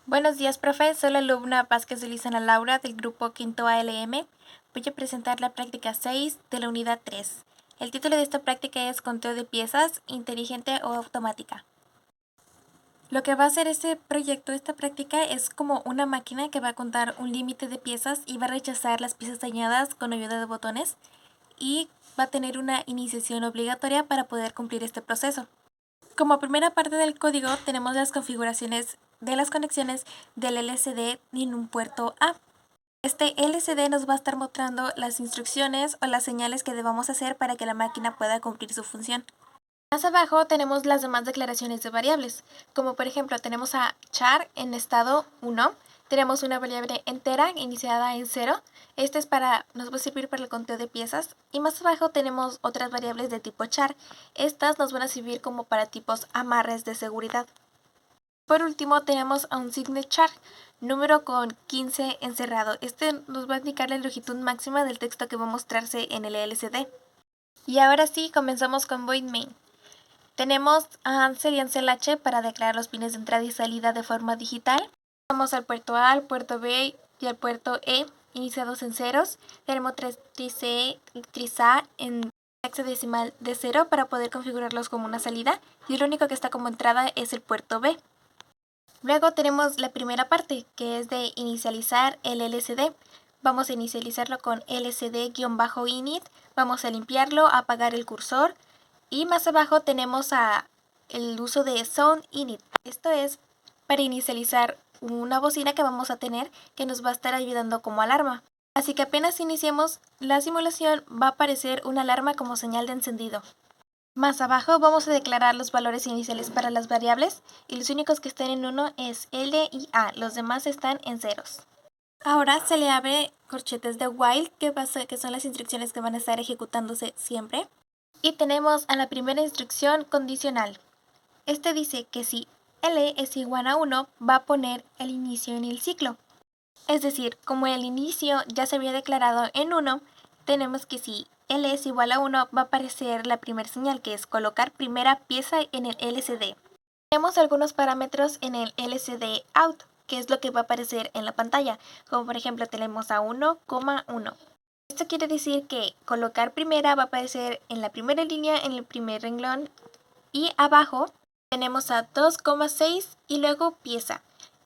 Buenos días, profe. Soy la alumna Vázquez Elizana Laura del grupo Quinto ALM. Voy a presentar la práctica 6 de la unidad 3. El título de esta práctica es Conteo de piezas, inteligente o automática. Lo que va a hacer este proyecto, esta práctica, es como una máquina que va a contar un límite de piezas y va a rechazar las piezas dañadas con ayuda de botones y va a tener una iniciación obligatoria para poder cumplir este proceso. Como primera parte del código tenemos las configuraciones de las conexiones del LCD en un puerto A. Este LCD nos va a estar mostrando las instrucciones o las señales que debamos hacer para que la máquina pueda cumplir su función. Más abajo tenemos las demás declaraciones de variables, como por ejemplo tenemos a char en estado 1, tenemos una variable entera iniciada en 0, nos va a servir para el conteo de piezas, y más abajo tenemos otras variables de tipo char, estas nos van a servir como para tipos amarres de seguridad. Por último tenemos a un signet_char, número con 15 encerrado, este nos va a indicar la longitud máxima del texto que va a mostrarse en el LCD. Y ahora sí, comenzamos con void main. Tenemos serial CLH para declarar los pines de entrada y salida de forma digital. Vamos al puerto A, al puerto B y al puerto E, iniciados en ceros. Tenemos 3C y 3A en hexadecimal de 0 para poder configurarlos como una salida. Y lo único que está como entrada es el puerto B. Luego tenemos la primera parte, que es de inicializar el LCD. Vamos a inicializarlo con LCD-init. Vamos a limpiarlo, a apagar el cursor. Y más abajo tenemos el uso de sound_init. Esto es para inicializar una bocina que vamos a tener que nos va a estar ayudando como alarma. Así que apenas iniciemos la simulación va a aparecer una alarma como señal de encendido. Más abajo vamos a declarar los valores iniciales para las variables y los únicos que están en 1 es L y A, los demás están en ceros. Ahora se le abre corchetes de while, que son las instrucciones que van a estar ejecutándose siempre. Y tenemos a la primera instrucción condicional. Este dice que si L es igual a 1, va a poner el inicio en el ciclo. Es decir, como el inicio ya se había declarado en 1, tenemos que si L es igual a 1, va a aparecer la primera señal, que es colocar primera pieza en el LCD. Tenemos algunos parámetros en el LCD out, que es lo que va a aparecer en la pantalla, como por ejemplo tenemos a 1,1. Esto quiere decir que colocar primera va a aparecer en la primera línea, en el primer renglón, y abajo tenemos a 2,6 y luego pieza.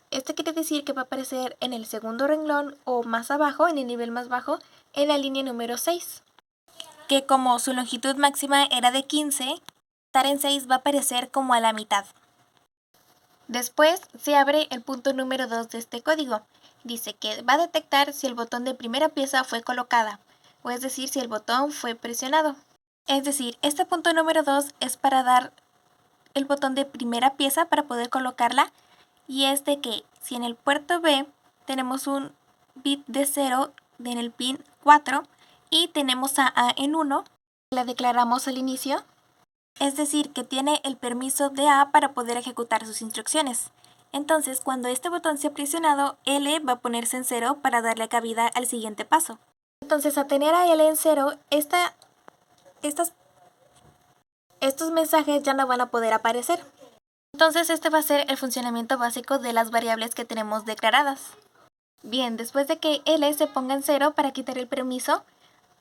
Esto quiere decir que va a aparecer en el segundo renglón o más abajo, en el nivel más bajo, en la línea número 6. Que como su longitud máxima era de 15, estar en 6 va a aparecer como a la mitad. Después se abre el punto número 2 de este código. Dice que va a detectar si el botón de primera pieza fue colocada, o es decir, si el botón fue presionado. Es decir, este punto número 2 es para dar el botón de primera pieza para poder colocarla, y es de que si en el puerto B tenemos un bit de 0 en el pin 4 y tenemos a A en 1, la declaramos al inicio. Es decir, que tiene el permiso de A para poder ejecutar sus instrucciones. Entonces, cuando este botón sea presionado, L va a ponerse en 0 para darle cabida al siguiente paso. Entonces, a tener a L en 0, estos mensajes ya no van a poder aparecer. Entonces, este va a ser el funcionamiento básico de las variables que tenemos declaradas. Bien, después de que L se ponga en 0 para quitar el permiso,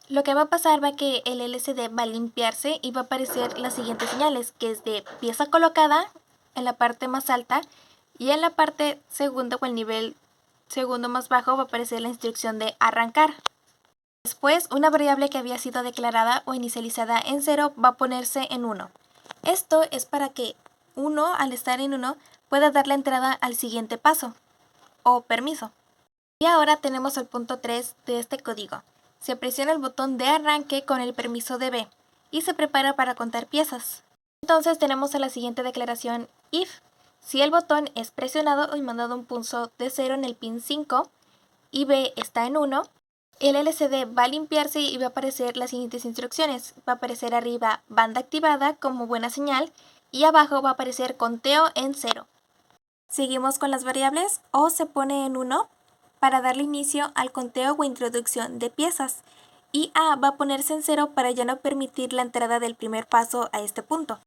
lo que va a pasar va que el LCD va a limpiarse y va a aparecer las siguientes señales, que es de pieza colocada en la parte más alta, y en la parte segunda o el nivel segundo más bajo va a aparecer la instrucción de arrancar. Después, una variable que había sido declarada o inicializada en 0 va a ponerse en 1. Esto es para que 1, al estar en 1, pueda dar la entrada al siguiente paso, o permiso. Y ahora tenemos el punto 3 de este código. Se presiona el botón de arranque con el permiso de B y se prepara para contar piezas. Entonces tenemos a la siguiente declaración if. Si el botón es presionado y mandado un pulso de 0 en el pin 5 y B está en 1, el LCD va a limpiarse y va a aparecer las siguientes instrucciones. Va a aparecer arriba banda activada como buena señal y abajo va a aparecer conteo en 0. Seguimos con las variables. O se pone en 1 para darle inicio al conteo o introducción de piezas, y A va a ponerse en 0 para ya no permitir la entrada del primer paso a este punto.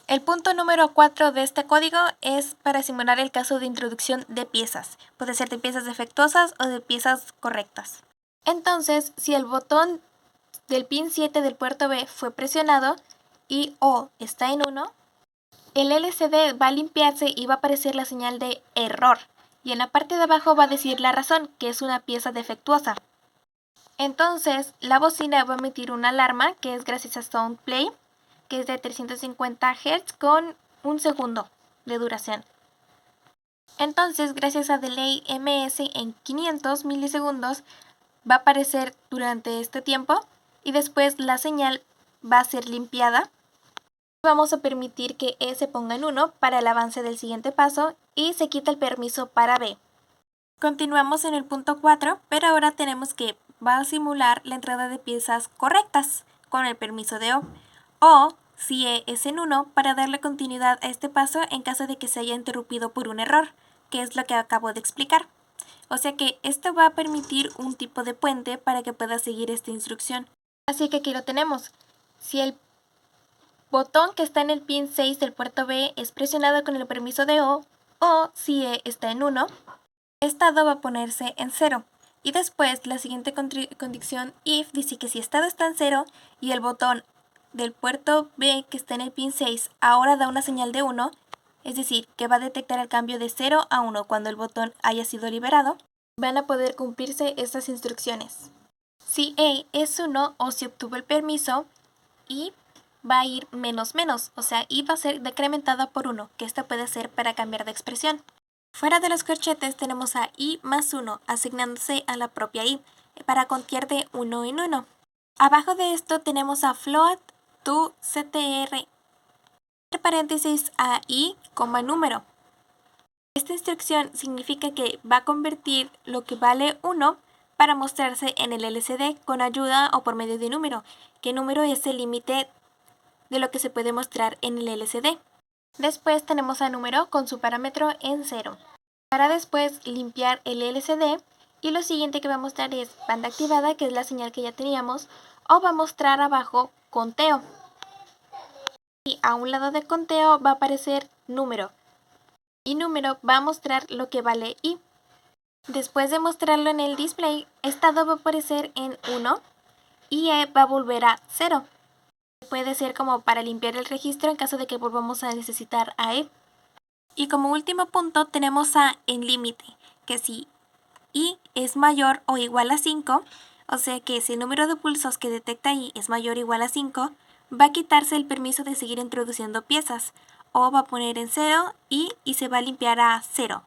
El punto número 4 de este código es para simular el caso de introducción de piezas. Puede ser de piezas defectuosas o de piezas correctas. Entonces, si el botón del pin 7 del puerto B fue presionado y O está en 1, el LCD va a limpiarse y va a aparecer la señal de error. Y en la parte de abajo va a decir la razón, que es una pieza defectuosa. Entonces, la bocina va a emitir una alarma, que es gracias a SoundPlay, que es de 350 Hz con 1 segundo de duración. Entonces, gracias a Delay MS en 500 milisegundos, va a aparecer durante este tiempo y después la señal va a ser limpiada. Vamos a permitir que E se ponga en 1 para el avance del siguiente paso y se quita el permiso para B. Continuamos en el punto 4, pero ahora tenemos que va a simular la entrada de piezas correctas con el permiso de O. O si E es en 1 para darle continuidad a este paso en caso de que se haya interrumpido por un error, que es lo que acabo de explicar. O sea que esto va a permitir un tipo de puente para que pueda seguir esta instrucción. Así que aquí lo tenemos. Si el botón que está en el pin 6 del puerto B es presionado con el permiso de O, o si E está en 1, estado va a ponerse en 0. Y después la siguiente condición if dice que si estado está en 0 y el botón del puerto B que está en el pin 6 ahora da una señal de 1, es decir, que va a detectar el cambio de 0 a 1 cuando el botón haya sido liberado, van a poder cumplirse estas instrucciones. Si A es 1 o si obtuvo el permiso, y va a ir menos menos, o sea, y va a ser decrementada por 1, que esto puede ser para cambiar de expresión. Fuera de los corchetes tenemos a i más 1 asignándose a la propia i para contear de 1 en 1. Abajo de esto tenemos a float to ctr, entre paréntesis a i, número. Esta instrucción significa que va a convertir lo que vale 1 para mostrarse en el LCD con ayuda o por medio de número, que número es el límite de lo que se puede mostrar en el LCD. Después tenemos a número con su parámetro en 0. Para después limpiar el LCD y lo siguiente que va a mostrar es banda activada, que es la señal que ya teníamos, o va a mostrar abajo conteo. Y a un lado de conteo va a aparecer número. Y número va a mostrar lo que vale i. Después de mostrarlo en el display, estado va a aparecer en 1 y E va a volver a 0. Puede ser como para limpiar el registro en caso de que volvamos a necesitar a E. Y como último punto tenemos a en límite, que si i es mayor o igual a 5, o sea que si el número de pulsos que detecta i es mayor o igual a 5, va a quitarse el permiso de seguir introduciendo piezas, o va a poner en 0 y se va a limpiar a 0.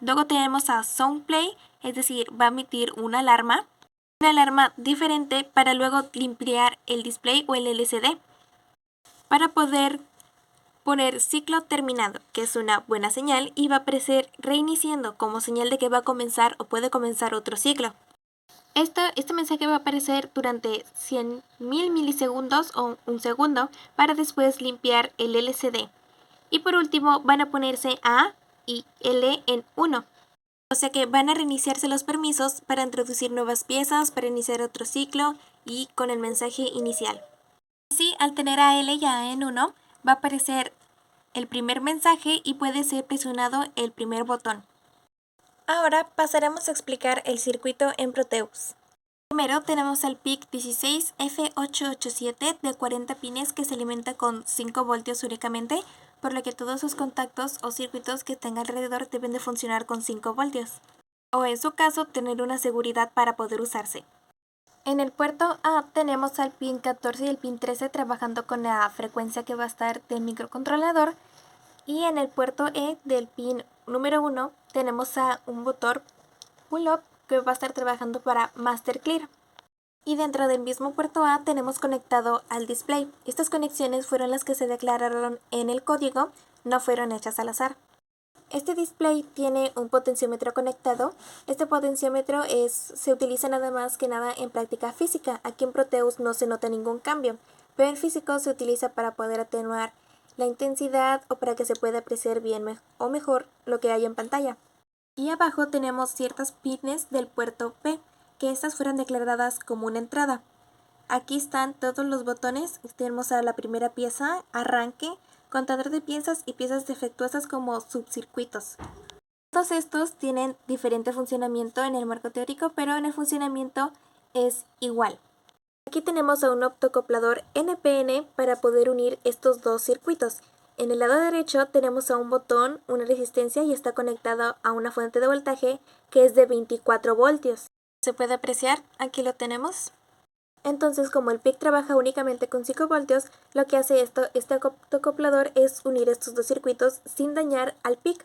Luego tenemos a SoundPlay, es decir, va a emitir una alarma diferente para luego limpiar el display o el LCD. Para poder poner ciclo terminado, que es una buena señal, y va a aparecer reiniciando como señal de que va a comenzar o puede comenzar otro ciclo. Este mensaje va a aparecer durante 100.000 milisegundos o un segundo para después limpiar el LCD. Y por último van a ponerse A y L en 1. O sea que van a reiniciarse los permisos para introducir nuevas piezas, para iniciar otro ciclo y con el mensaje inicial. Así, al tener a L y A en 1, va a aparecer el primer mensaje y puede ser presionado el primer botón. Ahora pasaremos a explicar el circuito en Proteus. Primero tenemos el PIC 16F887 de 40 pines que se alimenta con 5 voltios únicamente, por lo que todos sus contactos o circuitos que estén alrededor deben de funcionar con 5 voltios, o en su caso tener una seguridad para poder usarse. En el puerto A tenemos al pin 14 y el pin 13 trabajando con la frecuencia que va a estar del microcontrolador, y en el puerto E del pin número 1 tenemos a un motor pull-up que va a estar trabajando para Master Clear. Y dentro del mismo puerto A tenemos conectado al display. Estas conexiones fueron las que se declararon en el código, no fueron hechas al azar. Este display tiene un potenciómetro conectado. Este potenciómetro se utiliza nada más que nada en práctica física. Aquí en Proteus no se nota ningún cambio, pero en físico se utiliza para poder atenuar la intensidad o para que se pueda apreciar bien o mejor lo que hay en pantalla. Y abajo tenemos ciertas pines del puerto P, que estas fueron declaradas como una entrada. Aquí están todos los botones. Tenemos a la primera pieza, arranque, contador de piezas y piezas defectuosas como subcircuitos. Todos estos tienen diferente funcionamiento en el marco teórico, pero en el funcionamiento es igual. Aquí tenemos a un optocoplador NPN para poder unir estos dos circuitos. En el lado derecho tenemos a un botón, una resistencia y está conectado a una fuente de voltaje que es de 24 voltios. ¿Se puede apreciar? Aquí lo tenemos. Entonces, como el PIC trabaja únicamente con 5 voltios, lo que hace este optocoplador es unir estos dos circuitos sin dañar al PIC.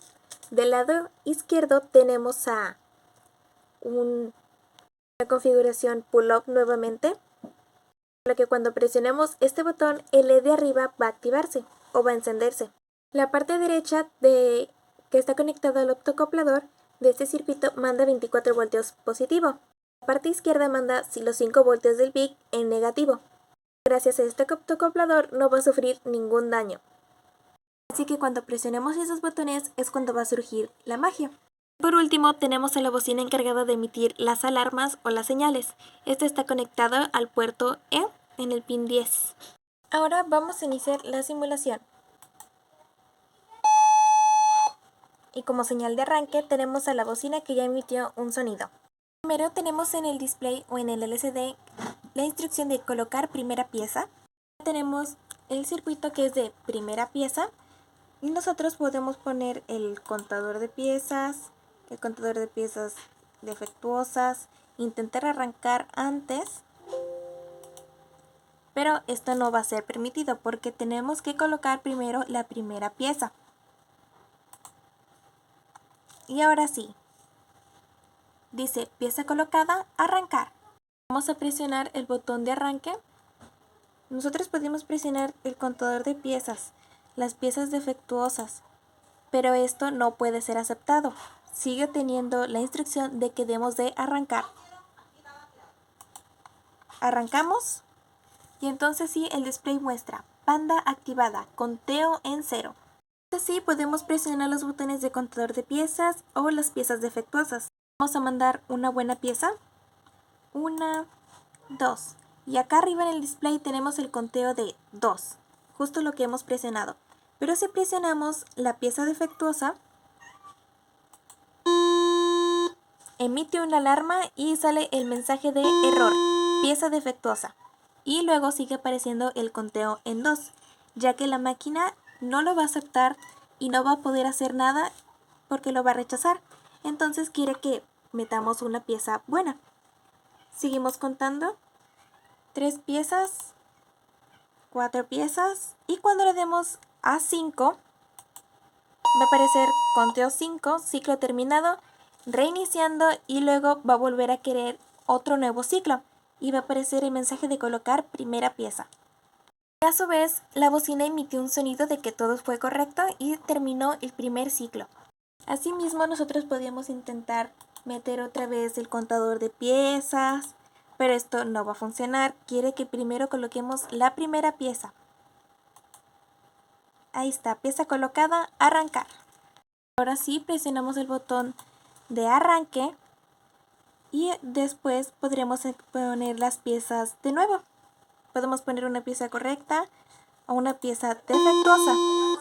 Del lado izquierdo tenemos a una configuración pull-up nuevamente, por lo que cuando presionemos este botón, el LED de arriba va a activarse o va a encenderse. La parte derecha que está conectada al optocoplador de este circuito manda 24 voltios positivo. La parte izquierda manda los 5 voltios del PIC en negativo. Gracias a este optocoplador no va a sufrir ningún daño. Así que cuando presionemos esos botones es cuando va a surgir la magia. Por último, tenemos a la bocina encargada de emitir las alarmas o las señales. Esta está conectada al puerto E en el pin 10. Ahora vamos a iniciar la simulación. Y como señal de arranque tenemos a la bocina que ya emitió un sonido. Primero tenemos en el display o en el LCD la instrucción de colocar primera pieza. Tenemos el circuito que es de primera pieza y nosotros podemos poner el contador de piezas defectuosas, intentar arrancar antes, pero esto no va a ser permitido porque tenemos que colocar primero la primera pieza. Y ahora sí, dice pieza colocada, arrancar. Vamos a presionar el botón de arranque. Nosotros podemos presionar el contador de piezas, las piezas defectuosas, pero esto no puede ser aceptado. Sigue teniendo la instrucción de que debemos de arrancar. Arrancamos y entonces sí, el display muestra banda activada, conteo en 0. Así podemos presionar los botones de contador de piezas o las piezas defectuosas. Vamos a mandar una buena pieza. 1, 2. Y acá arriba en el display tenemos el conteo de 2, justo lo que hemos presionado. Pero si presionamos la pieza defectuosa, emite una alarma y sale el mensaje de error, pieza defectuosa. Y luego sigue apareciendo el conteo en 2, ya que la máquina no lo va a aceptar y no va a poder hacer nada porque lo va a rechazar. Entonces quiere que metamos una pieza buena. Seguimos contando. 3 piezas, 4 piezas y cuando le demos a 5 va a aparecer conteo 5, ciclo terminado, reiniciando y luego va a volver a querer otro nuevo ciclo y va a aparecer el mensaje de colocar primera pieza. Y a su vez la bocina emitió un sonido de que todo fue correcto y terminó el primer ciclo. Asimismo nosotros podíamos intentar meter otra vez el contador de piezas, pero esto no va a funcionar. Quiere que primero coloquemos la primera pieza. Ahí está, pieza colocada, arrancar. Ahora sí, presionamos el botón de arranque y después podremos poner las piezas de nuevo. Podemos poner una pieza correcta o una pieza defectuosa.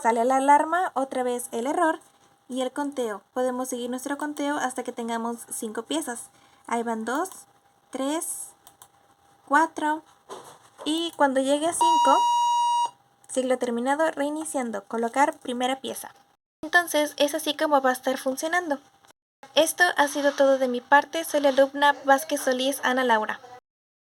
Sale la alarma, otra vez el error y el conteo. Podemos seguir nuestro conteo hasta que tengamos 5 piezas. Ahí van 2, 3, 4 y cuando llegue a 5, ciclo terminado, reiniciando, colocar primera pieza. Entonces es así como va a estar funcionando. Esto ha sido todo de mi parte, soy la alumna Vázquez Solís Ana Laura.